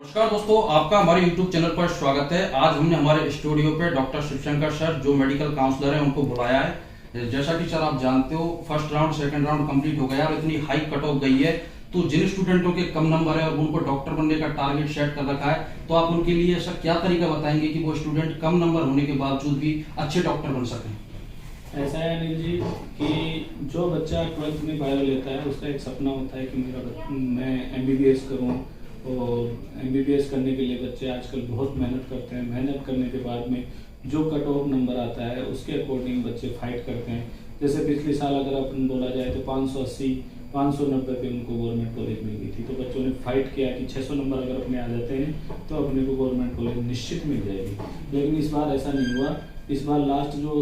नमस्कार दोस्तों, आपका हमारे YouTube चैनल पर स्वागत है। आज हमने हमारे स्टूडियो पे डॉक्टर शिवशंकर सर जो मेडिकल काउंसलर हैं उनको बुलाया है। जैसा कि सर आप जानते हो, first round second round complete हो गया और इतनी हाई कट ऑफ गई है, तो जिन स्टूडेंटों के कम नंबर है और उनको डॉक्टर बनने का टारगेट सेट कर रखा है, तो आप उनके लिए सर क्या तरीका बताएंगे कि वो स्टूडेंट कम नंबर होने के बावजूद भी अच्छे डॉक्टर बन सकें? ऐसा है अनिल जी कि जो बच्चा 12th में बायो लेता है उसका एक सपना होता है कि मैं MBBS करूं। और MBBS करने के लिए बच्चे आजकल बहुत मेहनत करते हैं। मेहनत करने के बाद में जो कट ऑफ नंबर आता है उसके अकॉर्डिंग बच्चे फाइट करते हैं। जैसे पिछले साल अगर अपन बोला जाए तो 580 590 पे उनको गवर्नमेंट कॉलेज मिल गई थी, तो बच्चों ने फाइट किया कि 600 नंबर अगर अपने आ जाते हैं तो अपने को गवर्नमेंट कॉलेज निश्चित मिल जाएगी। लेकिन इस बार ऐसा नहीं हुआ। इस बार लास्ट जो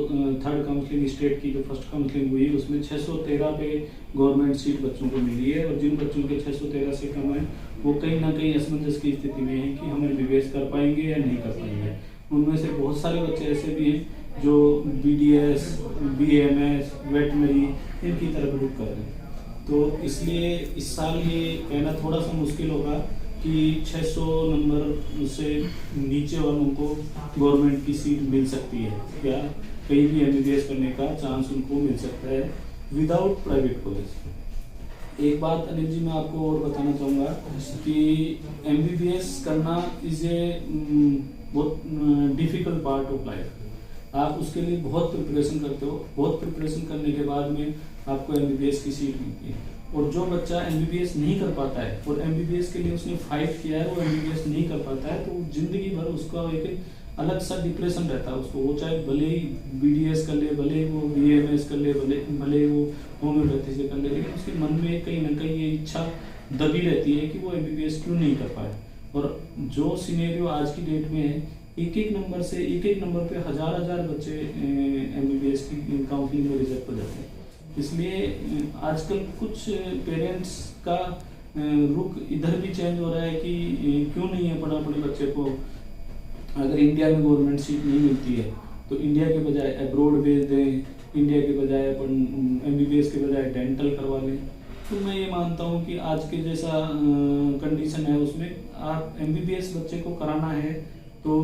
थर्ड काउंसलिंग स्टेट की जो फर्स्ट काउंसलिंग हुई उसमें 613 पे गवर्नमेंट सीट बच्चों को मिली है। और जिन बच्चों के 613 से कम है वो कहीं ना कहीं असमंजस की स्थिति में है कि हम MBBS कर पाएंगे या नहीं कर पाएंगे। उनमें से बहुत सारे बच्चे ऐसे भी हैं जो BDS, BAMS, वेटनरी इनकी तरफ रुख कर रहे हैं। तो इसलिए इस साल ये कहना थोड़ा सा मुश्किल होगा कि 600 नंबर से नीचे वालों को गवर्नमेंट की सीट मिल सकती है या कहीं भी MBBS करने का चांस उनको मिल सकता है विदाउट प्राइवेट कॉलेज। एक बात अनिल जी मैं आपको और बताना चाहूँगा कि MBBS करना इज ए बहुत डिफिकल्ट पार्ट ऑफ लाइफ। आप उसके लिए बहुत प्रिपरेशन करते हो। बहुत प्रिपरेशन करने के बाद में आपको MBBS की सीट मिलती है। और जो बच्चा MBBS नहीं कर पाता है और MBBS के लिए उसने फाइट किया है वो MBBS नहीं कर पाता है, तो जिंदगी भर उसका एक अलग सा डिप्रेशन रहता है उसको। वो चाहे भले ही BDS कर ले, भले ही वो BAMS कर ले, भले ही वो होम्योपैथी से कर ले, लेकिन उसके मन में कहीं ना कहीं ये इच्छा दबी रहती है कि वो MBBS क्यों नहीं कर पाए। और जो सिनेरियो आज की डेट में है, एक एक नंबर पे हजार बच्चे MBBS की काउंसलिंग में रिजेक्ट हो जाते हैं। इसलिए आजकल कुछ पेरेंट्स का रुख इधर भी चेंज हो रहा है कि क्यों नहीं है पढ़ा अपने बच्चे को। अगर इंडिया में गवर्नमेंट सीट नहीं मिलती है तो इंडिया के बजाय अब्रॉड भेज दें, इंडिया के बजाय अपन MBBS के बजाय डेंटल करवा लें। तो मैं ये मानता हूँ कि आज के जैसा कंडीशन है उसमें आप MBBS बच्चे को कराना है तो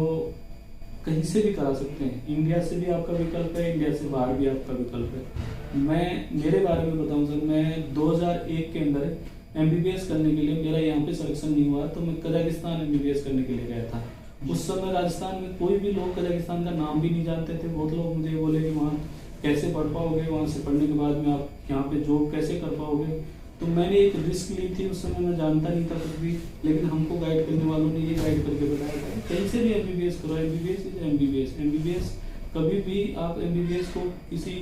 कहीं से भी करा सकते हैं। इंडिया से भी आपका विकल्प है, इंडिया से बाहर भी आपका विकल्प है। मैं मेरे बारे में बताऊं सर, मैं 2001 के अंदर MBBS करने के लिए मेरा यहाँ पे सिलेक्शन नहीं हुआ तो मैं कजाकिस्तान MBBS करने के लिए गया था। उस समय राजस्थान में कोई भी लोग कजाकिस्तान का नाम भी नहीं जानते थे। बहुत लोग मुझे बोले कि वहाँ कैसे पढ़ पाओगे, वहाँ से पढ़ने के बाद में आप यहाँ पे जॉब कैसे कर पाओगे। तो मैंने एक रिस्क ली थी। उस समय मैं जानता नहीं था कुछ भी, लेकिन हमको गाइड करने वालों ने ये गाइड करके बताया था कहीं से भी MBBS करो। MBBS कभी भी आप MBBS को किसी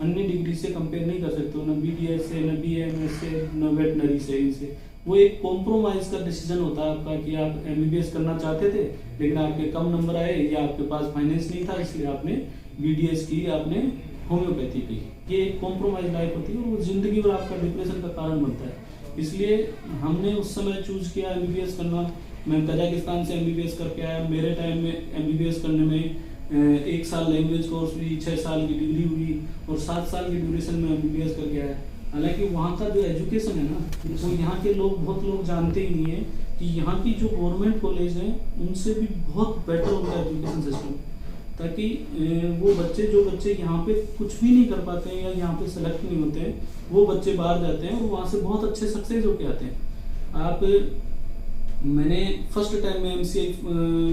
अन्य डिग्री से कंपेयर नहीं कर सकते हो, ना BDS से, ना BAMS से, ना वेटनरी से। इनसे वो एक कॉम्प्रोमाइज का डिसीजन होता है आपका कि आप MBBS करना चाहते थे लेकिन आपके कम नंबर आए या आपके पास फाइनेंस नहीं था, इसलिए आपने BDS की, आपने होम्योपैथी की। ये एक कॉम्प्रोमाइज लाइफ होती है और वो जिंदगी भर आपका डिप्रेशन का कारण बनता है। इसलिए हमने उस समय चूज किया MBBS करना। मैं कजाकिस्तान से MBBS करके आया। मेरे टाइम में MBBS करने में 1 साल लैंग्वेज कोर्स हुई, 6 साल की डिग्री हुई और 7 साल की ड्यूरेशन में MBBS करके आया। हालांकि वहाँ का जो एजुकेशन है ना, वो यहाँ के बहुत लोग जानते ही नहीं है कि यहाँ की जो गवर्नमेंट कॉलेज हैं उनसे भी बहुत बेटर उनका एजुकेशन सिस्टम, ताकि वो जो बच्चे यहाँ पे कुछ भी नहीं कर पाते हैं या यहाँ पे सेलेक्ट नहीं होते हैं, वो बच्चे बाहर जाते हैं और वहाँ से बहुत अच्छे सक्सेस होके आते हैं। मैंने फर्स्ट टाइम में MCA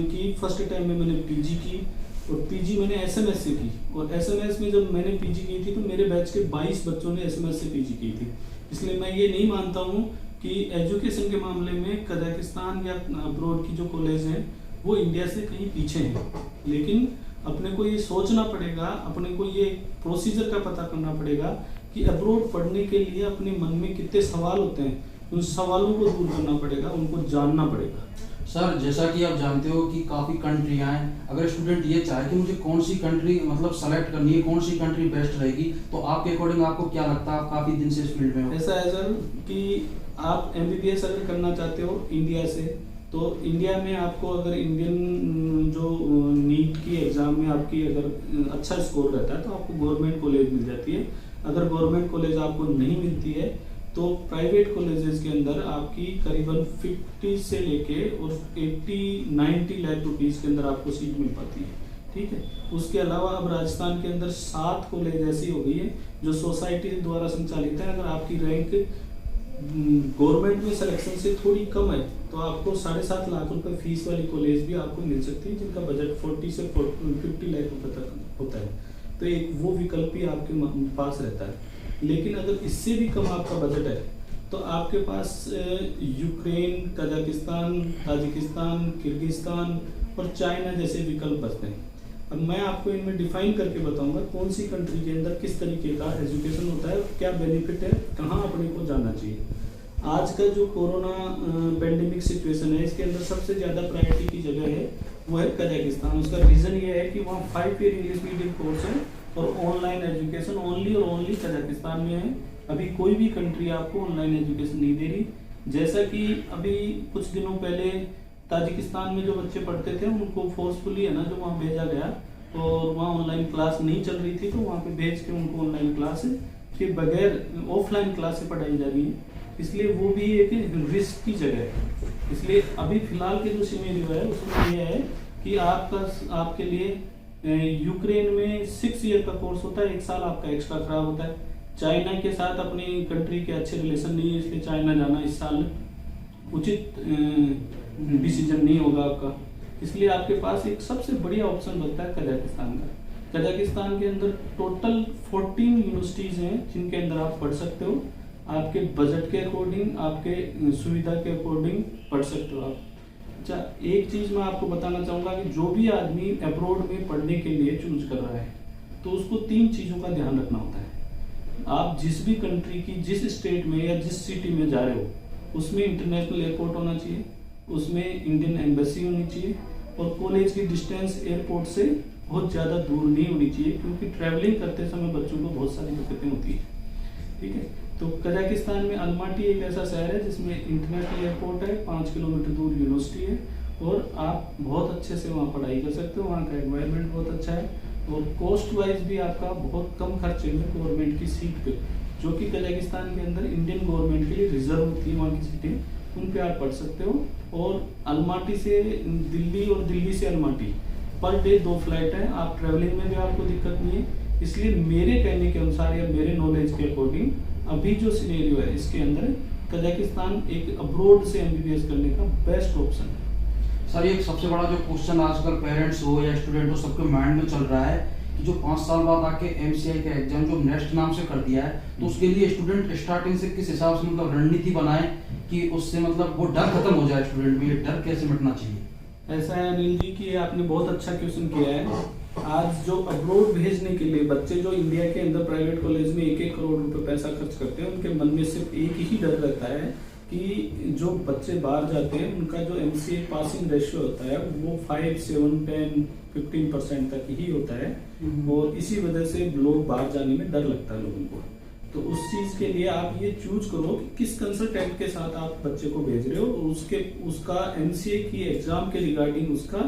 की, फर्स्ट टाइम में मैंने PG की और PG मैंने SMS से की। और SMS में जब मैंने PG की थी तो मेरे बैच के 22 बच्चों ने SMS से PG की थी। इसलिए मैं ये नहीं मानता हूँ कि एजुकेशन के मामले में कजाकिस्तान या अब्रॉड की जो कॉलेज हैं वो इंडिया से कहीं पीछे हैं। लेकिन अपने को ये सोचना पड़ेगा, अपने को ये प्रोसीजर का पता करना पड़ेगा कि अब्रॉड पढ़ने के लिए अपने मन में कितने सवाल होते हैं, उन सवालों को दूर करना पड़ेगा, उनको जानना पड़ेगा। सर, जैसा कि आप जानते हो कि काफ़ी कंट्रियाँ हैं, अगर स्टूडेंट ये चाहे कि मुझे कौन सी कंट्री मतलब सेलेक्ट करनी है, कौन सी कंट्री बेस्ट रहेगी, तो आपके अकॉर्डिंग आपको क्या लगता है? आप काफ़ी दिन से इस फील्ड में हो। ऐसा है सर कि आप MBBS अगर करना चाहते हो इंडिया से, तो इंडिया में आपको अगर इंडियन जो नीट की एग्ज़ाम में आपकी अगर अच्छा स्कोर रहता है तो आपको गवर्नमेंट कॉलेज मिल जाती है। अगर गवर्नमेंट कॉलेज आपको नहीं मिलती है तो प्राइवेट कॉलेजेस के अंदर आपकी करीबन 50 से लेके और 80-90 लाख रुपीस के अंदर आपको सीट मिल पाती है। ठीक है, उसके अलावा अब राजस्थान के अंदर 7 कॉलेज ऐसी हो गई है जो सोसाइटी द्वारा संचालित है। अगर आपकी रैंक गवर्नमेंट में सिलेक्शन से थोड़ी कम है तो आपको 7.5 लाख रुपए फीस वाली कॉलेज भी आपको मिल सकती है, जिनका बजट 40 से 50 लाख रुपए तक होता है। तो एक वो विकल्प भी आपके पास रहता है। लेकिन अगर इससे भी कम आपका बजट है तो आपके पास यूक्रेन, कजाकिस्तान, ताजिकिस्तान, किर्गिस्तान और चाइना जैसे विकल्प बचते हैं। अब मैं आपको इनमें डिफाइन करके बताऊंगा कौन सी कंट्री के अंदर किस तरीके का एजुकेशन होता है, क्या बेनिफिट है, कहाँ अपने को जाना चाहिए। आज का जो कोरोना पेंडेमिक सिचुएशन है, इसके अंदर सबसे ज़्यादा प्रायोरिटी की जगह है वो है कजाकिस्तान। उसका रीज़न ये है कि वहाँ 5 ईयर इंग्लिश मीडियम कोर्स है और ऑनलाइन एजुकेशन ओनली और ओनली कजाकिस्तान में है। अभी कोई भी कंट्री आपको ऑनलाइन एजुकेशन नहीं दे रही। जैसा कि अभी कुछ दिनों पहले ताजिकिस्तान में जो बच्चे पढ़ते थे उनको फोर्सफुली है ना जो वहाँ भेजा गया और वहाँ ऑनलाइन क्लास नहीं चल रही थी, तो वहाँ पे भेज के उनको ऑनलाइन क्लास के बगैर ऑफलाइन क्लासें पढ़ाई जा रही है। इसलिए वो भी एक रिस्क की जगह है। इसलिए अभी फिलहाल के जो सिनेरियो है उसमें यह है कि आपके लिए यूक्रेन में 6 ईयर का कोर्स होता है, 1 साल आपका एक्स्ट्रा खराब होता है। चाइना के साथ अपनी कंट्री के अच्छे रिलेशन नहीं है, इसलिए चाइना जाना इस साल उचित डिसीजन नहीं होगा आपका। इसलिए आपके पास एक सबसे बढ़िया ऑप्शन बनता है कजाकिस्तान का। कजाकिस्तान के अंदर टोटल 14 यूनिवर्सिटीज हैं जिनके अंदर आप पढ़ सकते हो। आपके बजट के अकॉर्डिंग, आपके सुविधा के अकॉर्डिंग पढ़ सकते हो आप। अच्छा, एक चीज मैं आपको बताना चाहूंगा कि जो भी आदमी अब्रॉड में पढ़ने के लिए चूज कर रहा है तो उसको 3 चीजों का ध्यान रखना होता है। आप जिस भी कंट्री की जिस स्टेट में या जिस सिटी में जा रहे हो उसमें इंटरनेशनल एयरपोर्ट होना चाहिए, उसमें इंडियन एम्बेसी होनी चाहिए और कॉलेज की डिस्टेंस एयरपोर्ट से बहुत ज़्यादा दूर नहीं होनी चाहिए, क्योंकि ट्रैवलिंग करते समय बच्चों को बहुत सारी दिक्कतें होती है। ठीक है, तो कजाकिस्तान में अलमाटी एक ऐसा शहर है जिसमें इंटरनेशनल एयरपोर्ट है, 5 किलोमीटर दूर यूनिवर्सिटी है और आप बहुत अच्छे से वहाँ पढ़ाई कर सकते हो। वहाँ का एनवायरनमेंट बहुत अच्छा है और कॉस्ट वाइज भी आपका बहुत कम खर्चे में गवर्नमेंट की सीट पे, जो कि कजाकिस्तान के अंदर इंडियन गवर्नमेंट के लिए रिजर्व होती है वहाँ की सीटें, उन पे आप पढ़ सकते हो। और अलमाटी से दिल्ली और दिल्ली से अलमाटी पर डे 2 फ्लाइट है, आप ट्रैवलिंग में भी आपको दिक्कत नहीं है। इसलिए मेरे कहने के अनुसार या मेरे नॉलेज के अकॉर्डिंग अभी जो सिनेरियो है इसके अंदर कजाकिस्तान एक अब्रॉड से एमबीबीएस करने का बेस्ट ऑप्शन है। सर, एक सबसे बड़ा जो क्वेश्चन आजकल पेरेंट्स हो या स्टूडेंट हो सबके माइंड में चल रहा है कि जो 5 साल बाद आके एमसीआई का एग्जाम जो नेक्स्ट नाम से कर दिया है, तो उसके लिए स्टूडेंट स्टार्टिंग से किस हिसाब से मतलब रणनीति बनाए कि उससे मतलब वो डर खत्म हो जाए स्टूडेंट में, ये डर कैसे मिटना चाहिए? ऐसा है अनिल जी कि आपने बहुत अच्छा क्वेश्चन किया है। आज जो अब्रॉड भेजने के लिए बच्चे जो इंडिया के अंदर प्राइवेट कॉलेज में 1-1 करोड़ रुपए पैसा खर्च करते हैं, उनके मन में सिर्फ एक ही डर रहता है कि जो बच्चे बाहर जाते हैं उनका जो एमसीए पासिंग रेशियो होता है वो 5, 7, 10, 15% तक ही होता है और इसी वजह से लोग बाहर जाने में डर लगता है लोगों को। तो उस चीज के लिए आप ये चूज करो कि किस कंसल्टेंट के साथ आप बच्चे को भेज रहे हो और उसका एमसीए की एग्जाम के रिगार्डिंग उसका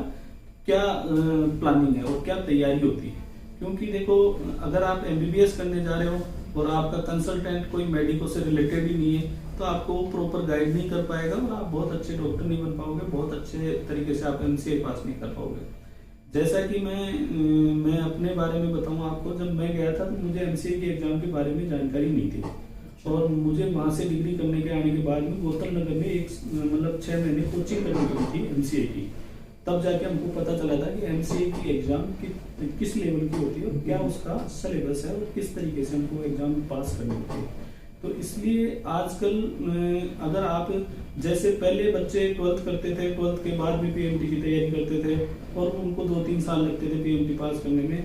क्या प्लानिंग है और क्या तैयारी होती है। क्योंकि देखो, अगर आप एमबीबीएस करने जा रहे हो और आपका कंसल्टेंट कोई मेडिको से रिलेटेड ही नहीं है तो आपको प्रॉपर गाइड नहीं कर पाएगा और आप बहुत अच्छे डॉक्टर नहीं बन पाओगे, बहुत अच्छे तरीके से आप एमसीए पास नहीं कर पाओगे। जैसा कि मैं अपने बारे में बताऊं आपको, जब मैं गया था तो मुझे एमसीए के एग्जाम के बारे में जानकारी नहीं थी और मुझे वहां से डिग्री करने के आने के बाद में गौतम नगर में एक 6 महीने कोचिंग करनी पड़ी थी एमसीए की। तब जाके हमको पता चला था कि एमसीए की एग्जाम किस लेवल की होती है और क्या उसका सिलेबस है और किस तरीके से हमको एग्जाम पास करनी होती है। तो इसलिए आजकल अगर आप जैसे पहले बच्चे 12th करते थे, 12th के बाद भी पीएमटी की तैयारी करते थे और उनको 2-3 साल लगते थे पीएमटी पास करने में,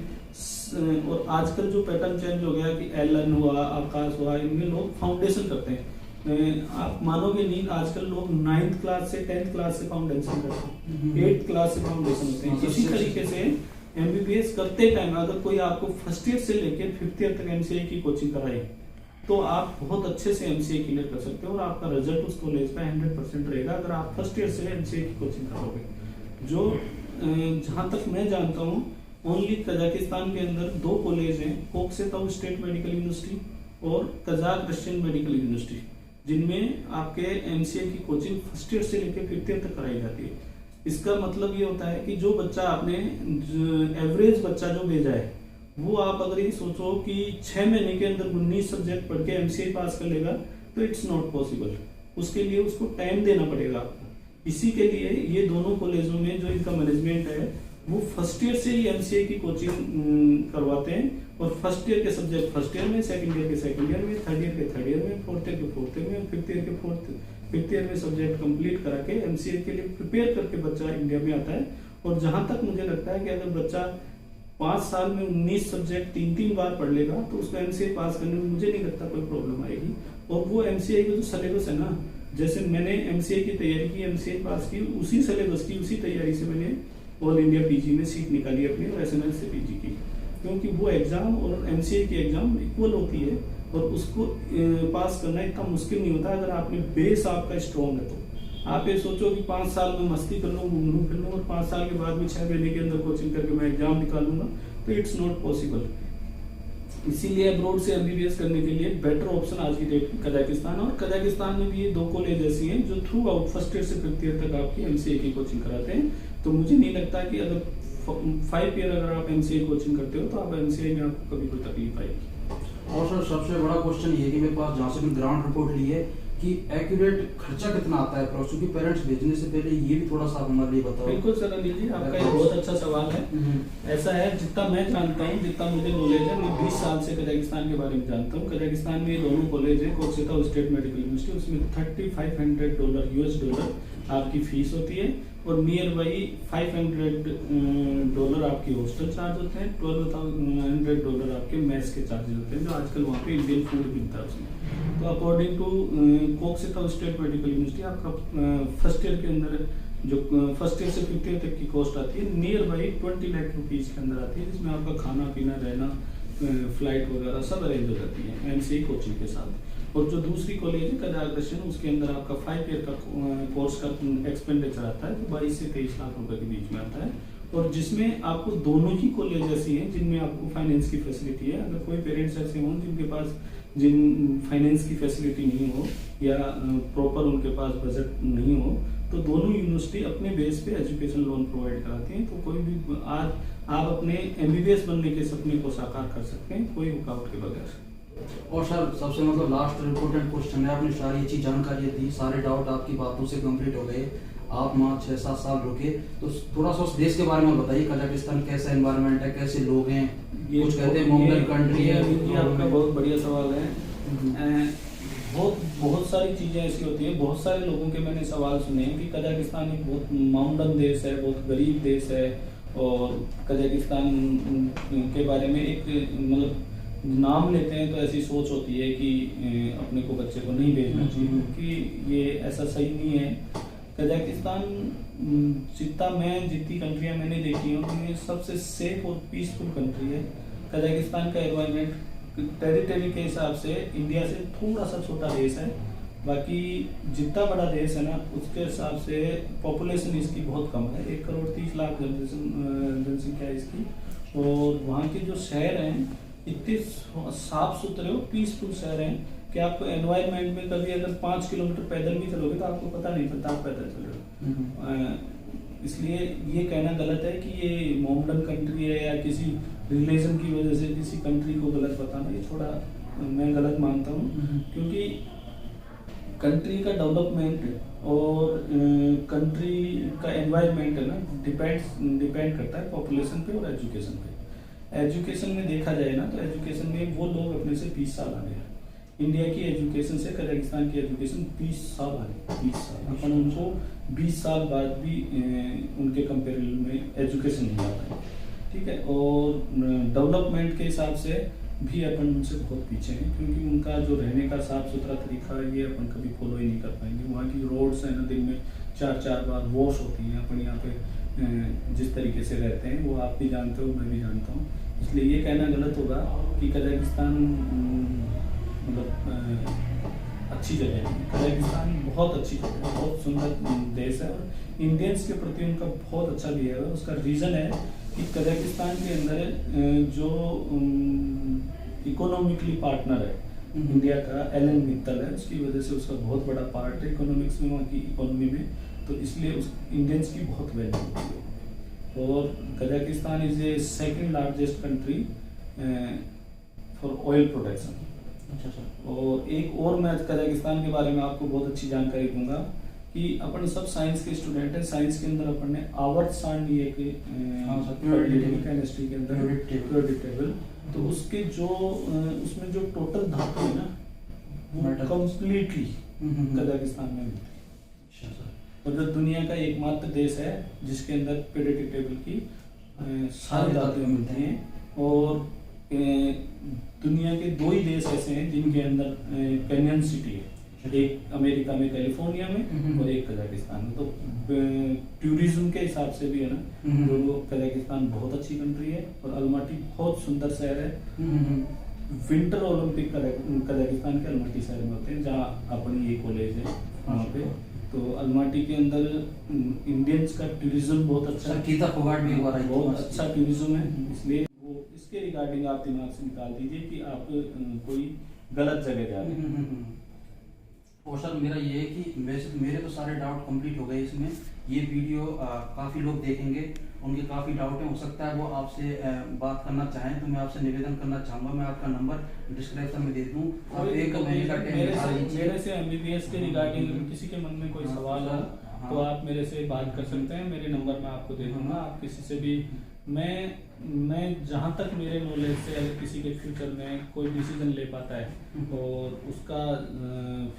और आजकल जो पैटर्न चेंज हो गया कि एलन हुआ, आकाश हुआ, इनमें लोग फाउंडेशन करते हैं। आप मानोगे नहीं, आजकल लोग 9th क्लास से 10th क्लास से फाउंडेशन करते हैं, 8th क्लास से फाउंडेशन होते हैं। इसी तरीके से एमबीबीएस करते टाइम अगर कोई आपको फर्स्ट ईयर से लेकर 5th ईयर तक एमसीए की कोचिंग कराए तो आप बहुत अच्छे से एमसीए क्लियर कर सकते हो और आपका रिजल्ट उस कॉलेज का 100% रहेगा अगर आप फर्स्ट ईयर से एमसीए की कोचिंग कराओगे। जो जहां तक मैं जानता हूँ ओनली कजाकिस्तान के अंदर 2 कॉलेज हैं, कोकसेताऊ स्टेट मेडिकल यूनिवर्सिटी और कजाक रशियन मेडिकल यूनिवर्सिटी। जिनमें आपके एमसीए की कोचिंग फर्स्ट ईयर से लेकर फिफ्थ ईयर तक कराई जाती है। इसका मतलब ये होता है कि जो बच्चा आपने एवरेज बच्चा जो भेजा है, वो आप अगर ये सोचो कि 6 महीने के अंदर 19 सब्जेक्ट पढ़ के एमसीए पास कर लेगा, तो इट्स नॉट पॉसिबल। उसके लिए उसको टाइम देना पड़ेगा आपको। इसी के लिए ये दोनों कॉलेजों में जो इनका मैनेजमेंट है, वो फर्स्ट ईयर से ही एमसीए की कोचिंग करवाते हैं, और फर्स्ट ईयर के सब्जेक्ट फर्स्ट ईयर में, सेकंड ईयर के सेकंड ईयर में, थर्ड ईयर के थर्ड ईयर में, फोर्थ ईयर के फोर्थ ईयर में, फिफ्थ ईयर के फिफ्थ ईयर में सब्जेक्ट कंप्लीट करा के एमसीए के लिए प्रिपेयर करके बच्चा इंडिया में आता है। और जहां तक मुझे लगता है कि अगर बच्चा 5 साल में 19 सब्जेक्ट 3-3 बार पढ़ लेगा, तो उसको एमसीए पास करने में मुझे नहीं लगता कोई प्रॉब्लम आएगी। और वो एमसीए का जो सिलेबस है ना, जैसे मैंने एमसीए की तैयारी की, एमसीए पास की, उसी सिलेबस की, उसी तैयारी से मैंने ऑल इंडिया पीजी में सीट निकाली अपनी, और एसएनएल से पीजी की। क्योंकि वो एग्जाम और एमसीए की एग्जाम इक्वल होती है, और उसको पास करना इतना मुश्किल नहीं होता अगर आपने बेस आपका स्ट्रॉन्ग है। तो आप ये सोचो कि 5 साल में मस्ती कर लूँ, घूम लूँ, फिर लूँ, और 5 साल के बाद में 6 महीने के अंदर कोचिंग करके मैं एग्जाम निकालूंगा, तो इट्स नॉट पॉसिबल। इसीलिए अब्रोड से एमबीबीएस करने के लिए बेटर ऑप्शन आज की डेट में कजाकिस्तान, और कजाकिस्तान में भी ये 2 कॉलेज ऐसी हैं जो थ्रू आउट फर्स्ट ईयर से फिफ्थ ईयर तक आपकी एमसीए की कोचिंग कराते हैं। तो मुझे नहीं लगता कि अगर 5 ईयर अगर आप एमसीए कोचिंग करते हो, तो आप एमसीए में आपको कभी कोई तकलीफ आएगी। और सर सबसे बड़ा क्वेश्चन ये है कि मेरे पास जहाँ से भी ग्राउंड रिपोर्ट ली है कि एक्यूरेट खर्चा कितना आता है, क्योंकि पेरेंट्स भेजने से पहले ये भी थोड़ा सा हमारे लिए बताओ। बिल्कुल सर अनिल जी, आपका ये बहुत अच्छा सवाल है। ऐसा है, जितना मैं जानता हूँ, जितना मुझे नॉलेज है, मैं 20 साल से कजाकिस्तान के बारे में जानता हूँ। कजाकिस्तान में ये दोनों कॉलेज है, कोलकाता स्टेट मेडिकल यूनिवर्सिटी, उसमें $3,500 US आपकी फीस होती है, और नियर बाई $500 आपकी हॉस्टल चार्ज होते हैं, $1,200 आपके मेस के चार्जेस होते हैं, जो आजकल वहाँ पे इंडियन फूड मिलता है उसमें। तो according to Kolkata state medical university, आपका फर्स्ट ईयर के अंदर जो फर्स्ट ईयर से फिफ्थ ईयर तक की कॉस्ट आती है, नियर बाई 20 लाख रुपीज के अंदर आती है, जिसमें आपका खाना पीना रहना, फ्लाइट वगैरह सब अरेंज हो जाती है एमसीए कोचिंग के साथ। और जो दूसरी कॉलेज है कजाकिस्तान, उसके अंदर आपका 5 ईयर का कोर्स का एक्सपेंडिचर आता है, तो 22 से 23 लाख रुपए के बीच में आता है, और जिसमें आपको दोनों ही कॉलेज ऐसी हैं जिनमें आपको फाइनेंस की फैसिलिटी है। अगर कोई पेरेंट्स ऐसे हों जिनके पास फाइनेंस की फैसिलिटी नहीं हो, या प्रॉपर उनके पास बजट नहीं हो, तो दोनों यूनिवर्सिटी अपने बेस पे एजुकेशन लोन प्रोवाइड कराती हैं। तो कोई भी आज आप अपने एमबीबीएस बनने के सपने को साकार कर सकते हैं, कोई रुकावट के बगैर। और सर सबसे लास्ट इम्पोर्टेंट क्वेश्चन है, आपने सारी अच्छी जानकारी दी, सारे डाउट आपकी बातों से कंप्लीट हो गए, आप वहाँ 6-7 साल रुके, तो थोड़ा सा उस देश के बारे में बताइए। कजाकिस्तान कैसा एनवायरनमेंट है, कैसे लोग हैं, कुछ कहते हैं मोंगल कंट्री है। ये आपका बहुत बढ़िया सवाल है। बहुत सारी चीजें ऐसी होती हैं, बहुत सारे लोगों के मैंने सवाल सुने हैं कि कजाकिस्तान एक बहुत माउंटेन देश है, बहुत गरीब देश है, और कजाकिस्तान के बारे में एक मतलब नाम लेते हैं तो ऐसी सोच होती है कि अपने को बच्चे को नहीं भेजना चाहिए, क्योंकि ये ऐसा सही नहीं है। कजाकिस्तान जितनी कंट्रियां मैंने देखी हूँ, ये सबसे सेफ और पीसफुल कंट्री है। कजाकिस्तान का एनवायरनमेंट टेरिटरी के हिसाब से इंडिया से थोड़ा सा छोटा देश है, बाकी जितना बड़ा देश है ना, उसके हिसाब से पॉपुलेशन इसकी बहुत कम है, 1,30,00,000 जनसंख्या है इसकी। और वहाँ के जो शहर हैं इतने साफ सुथरे और पीसफुल शहर हैं कि आपको एनवायरनमेंट में कभी अगर 5 किलोमीटर पैदल भी चलोगे तो आपको पता नहीं चलता आप पैदल चल रहे हो। इसलिए ये कहना गलत है कि ये मॉडर्न कंट्री है, या किसी रिलीजन की वजह से किसी कंट्री को गलत बताना, ये थोड़ा मैं गलत मानता हूँ। क्योंकि कंट्री का डेवलपमेंट और कंट्री का एनवायरनमेंट है ना, डिपेंड करता है पॉपुलेशन पे और एजुकेशन पे। एजुकेशन में देखा जाए ना, तो एजुकेशन में वो लोग अपने से 20 साल आगे हैं। इंडिया की एजुकेशन से कजाकिस्तान की एजुकेशन 20 साल आगे, 20 साल। अपन उनको 20 साल बाद भी उनके कंपेरिजन में एजुकेशन नहीं आता है, ठीक है। और डेवलपमेंट के हिसाब से भी अपन उनसे बहुत पीछे हैं, क्योंकि उनका जो रहने का साफ सुथरा तरीका है, ये अपन कभी फॉलो ही नहीं कर पाएंगे। वहाँ की रोड्स है ना, दिन में 4-4 बार वॉश होती हैं। अपन यहाँ पे जिस तरीके से रहते हैं वो आप भी जानते हो, मैं भी जानता हूँ, इसलिए ये कहना गलत होगा कि कजाकिस्तान मतलब अच्छी जगह है। कजाकिस्तान बहुत अच्छी जगह है, बहुत सुंदर देश है, और इंडियंस के प्रति उनका बहुत अच्छा बिहेव है। उसका रीज़न है कि कजाकिस्तान के अंदर जो इकोनॉमिकली पार्टनर है, इंडिया का एलन मित्तल है, उसकी वजह से उसका बहुत बड़ा पार्ट है इकोनॉमिक्स में, वहाँ की इकोनॉमी में, तो इसलिए उस इंडियंस की बहुत वैल्यू होती है। और Kazakhstan is a second largest country for oil production. अच्छा सर। और एक और मैं कजाकिस्तान के बारे में आपको बहुत अच्छी जानकारी दूंगा कि अपन सब साइंस के स्टूडेंट हैं, साइंस के अंदर अपन ने आवर्तसारणी एक केमिस्ट्री के अंदर पीरियोडिक टेबल, तो उसके जो उसमें जो टोटल धातु है ना वो कंप्लीटली कजाकिस्तान में मिलती है। अच्छा सर। और जो दुनिया का एकमात्र देश है जिसके अंदर पीरियोडिक टेबल की सारी धातुएं मिलती हैं, और दुनिया के 2 ही देश ऐसे हैं जिनके अंदर कैनियन सिटी है, एक अमेरिका में कैलिफोर्निया में और एक कजाकिस्तान में। तो टूरिज्म के हिसाब से भी है ना, जो कजाकिस्तान बहुत अच्छी कंट्री है, और अलमाटी बहुत सुंदर शहर है। विंटर ओलंपिक कजाकिस्तान के अलमाटी शहर में होते हैं, जहाँ अपनी ये कॉलेज है वहाँ पे। तो अलमाटी के अंदर इंडियंस का टूरिज्म बहुत अच्छा है, बहुत अच्छा टूरिज्म है, इसलिए वो इसके रिगार्डिंग आप दिमाग से निकाल दीजिए कि आप कोई गलत जगह जा रहे हैं। और सर मेरा ये है कि मेरे तो सारे डाउट कंप्लीट हो गए इसमें। ये वीडियो काफ़ी लोग देखेंगे, उनके काफ़ी डाउट हैं, हो सकता है वो आपसे बात करना चाहें, तो मैं आपसे निवेदन करना चाहूँगा, मैं आपका नंबर डिस्क्रिप्शन में दे दूँ, आप एक महीने का मेरे से एमबीबीएस के रिगार्डिंग किसी के मन में कोई सवाल हो तो आप मेरे से बात कर सकते हैं, मेरे नंबर मैं आपको दे दूँगा। आप किसी से भी, मैं जहाँ तक मेरे नॉलेज से अगर किसी के फ्यूचर में कोई डिसीजन ले पाता है और उसका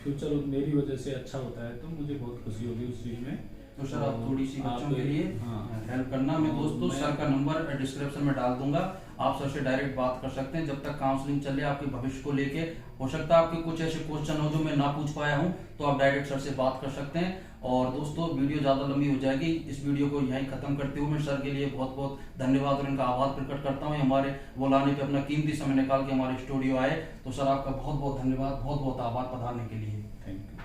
फ्यूचर मेरी वजह से अच्छा होता है, तो मुझे बहुत खुशी होगी उस चीज़ में। तो सर आप थोड़ी सी बच्चों के लिए हेल्प करना। मैं दोस्तों सर का नंबर डिस्क्रिप्शन में डाल दूंगा, आप सर से डायरेक्ट बात कर सकते हैं। जब तक काउंसलिंग चले आपके भविष्य को लेके, हो सकता है आपके कुछ ऐसे क्वेश्चन हो जो मैं ना पूछ पाया हूं, तो आप डायरेक्ट सर से बात कर सकते हैं। और दोस्तों वीडियो ज़्यादा लंबी हो जाएगी, इस वीडियो को यहीं खत्म करते हुए मैं सर के लिए बहुत बहुत धन्यवाद और इनका आभार प्रकट करता हूँ। हमारे बुलाने पे अपना कीमती समय निकाल के हमारे स्टूडियो आए, तो सर आपका बहुत बहुत धन्यवाद, बहुत बहुत आभार पधारने के लिए। Thank you.